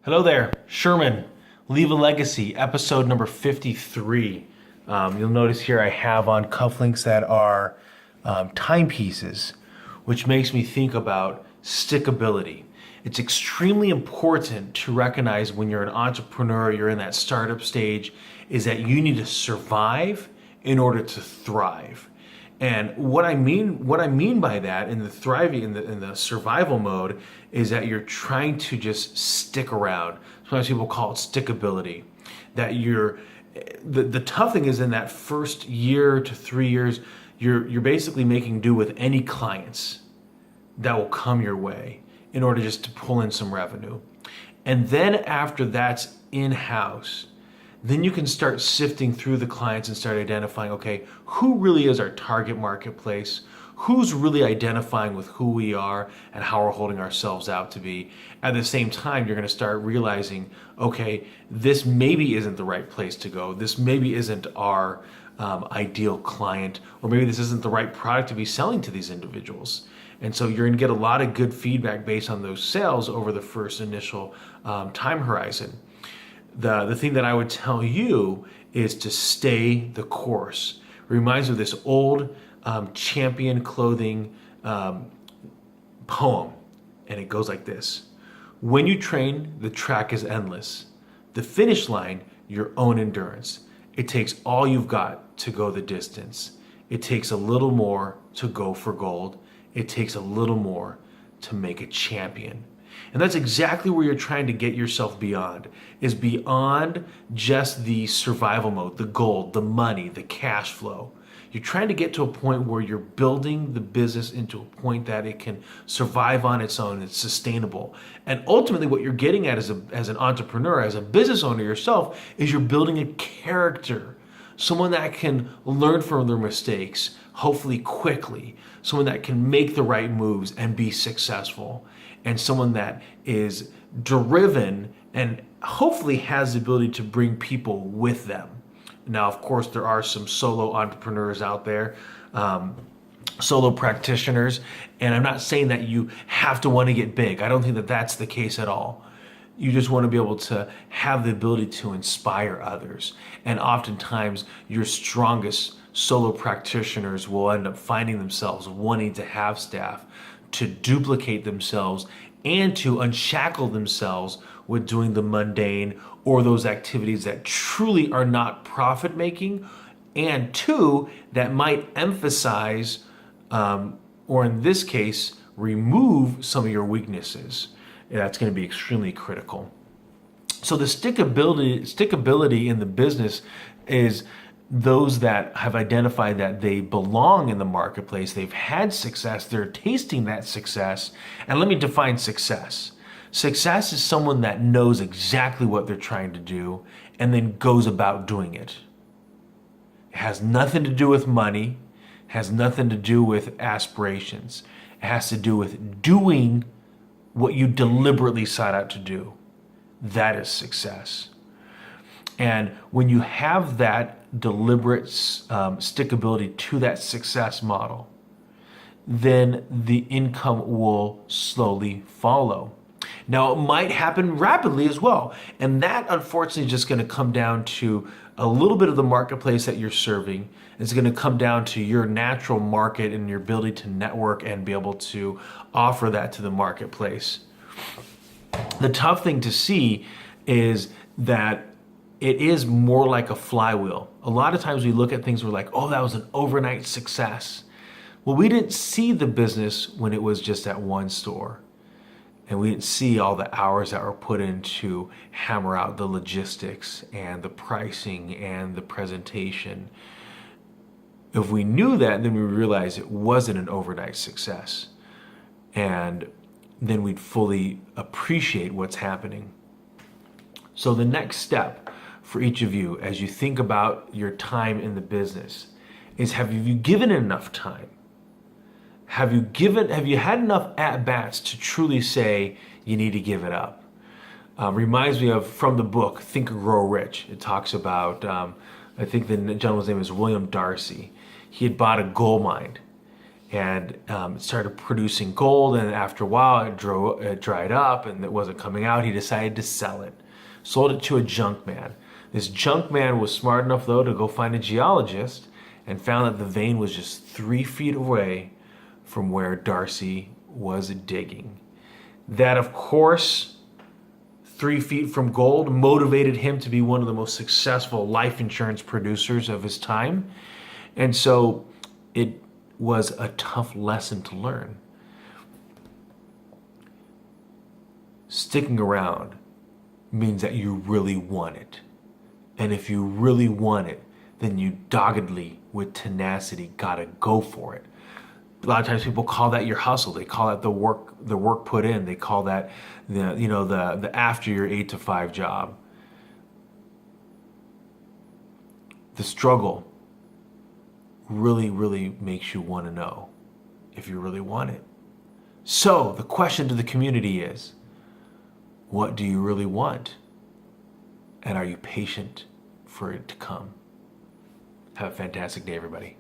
Hello there, Sherman. Leave a Legacy, episode number 53. You'll notice here I have on cufflinks that are timepieces, which makes me think about stickability. It's extremely important to recognize when you're an entrepreneur, you're in that startup stage, is that you need to survive in order to thrive. And what I mean by that in the thriving in the survival mode is that you're trying to just stick around. Sometimes people call it stickability. That the tough thing is in that first year to 3 years, you're basically making do with any clients that will come your way in order just to pull in some revenue. And then after that's in-house, then you can start sifting through the clients and start identifying, okay, who really is our target marketplace? Who's really identifying with who we are and how we're holding ourselves out to be? At the same time, you're going to start realizing, okay, this maybe isn't the right place to go. This maybe isn't our ideal client, or maybe this isn't the right product to be selling to these individuals. And so you're going to get a lot of good feedback based on those sales over the first initial time horizon. The thing that I would tell you is to stay the course. It reminds me of this old Champion clothing poem, and it goes like this. When you train, the track is endless. The finish line, your own endurance. It takes all you've got to go the distance. It takes a little more to go for gold. It takes a little more to make a champion. And that's exactly where you're trying to get yourself beyond, is beyond just the survival mode, the gold, the money, the cash flow. You're trying to get to a point where you're building the business into a point that it can survive on its own, it's sustainable. And ultimately what you're getting at as an entrepreneur, as a business owner yourself, is you're building a character. Someone that can learn from their mistakes, hopefully quickly. Someone that can make the right moves and be successful. And someone that is driven and hopefully has the ability to bring people with them. Now, of course, there are some solo entrepreneurs out there, solo practitioners, and I'm not saying that you have to want to get big. I don't think that that's the case at all. You just want to be able to have the ability to inspire others. And oftentimes, your strongest solo practitioners will end up finding themselves wanting to have staff to duplicate themselves and to unshackle themselves with doing the mundane or those activities that truly are not profit making, and two, that might emphasize or in this case remove some of your weaknesses. That's going to be extremely critical. So the stickability in the business is those that have identified that they belong in the marketplace, they've had success, they're tasting that success. And let me define success. Success is someone that knows exactly what they're trying to do and then goes about doing it. It has nothing to do with money, has nothing to do with aspirations. It has to do with doing what you deliberately sought out to do. That is success. And when you have that deliberate stickability to that success model, then the income will slowly follow. Now, it might happen rapidly as well. And that, unfortunately, is just going to come down to a little bit of the marketplace that you're serving. It's going to come down to your natural market and your ability to network and be able to offer that to the marketplace. The tough thing to see is that it is more like a flywheel. A lot of times we look at things, we're like, oh, that was an overnight success. Well, we didn't see the business when it was just at one store. And we didn't see all the hours that were put in to hammer out the logistics and the pricing and the presentation. If we knew that, then we realized it wasn't an overnight success. And then we'd fully appreciate what's happening. So the next step for each of you as you think about your time in the business is, have you given it enough time? Have you had enough at-bats to truly say you need to give it up? Reminds me of, from the book, Think and Grow Rich. It talks about, I think the gentleman's name is William Darcy. He had bought a gold mine and it started producing gold. And after a while, it dried up and it wasn't coming out. He decided to sell it, sold it to a junk man. This junk man was smart enough, though, to go find a geologist and found that the vein was just 3 feet away from where Darcy was digging. That, of course, 3 feet from gold motivated him to be one of the most successful life insurance producers of his time. And so it was a tough lesson to learn. Sticking around means that you really want it. And if you really want it, then you doggedly, with tenacity, gotta go for it. A lot of times people call that your hustle. They call that the work put in. They call that the after your 8 to 5 job. The struggle really, really makes you want to know if you really want it. So the question to the community is, what do you really want? And are you patient for it to come? Have a fantastic day, everybody.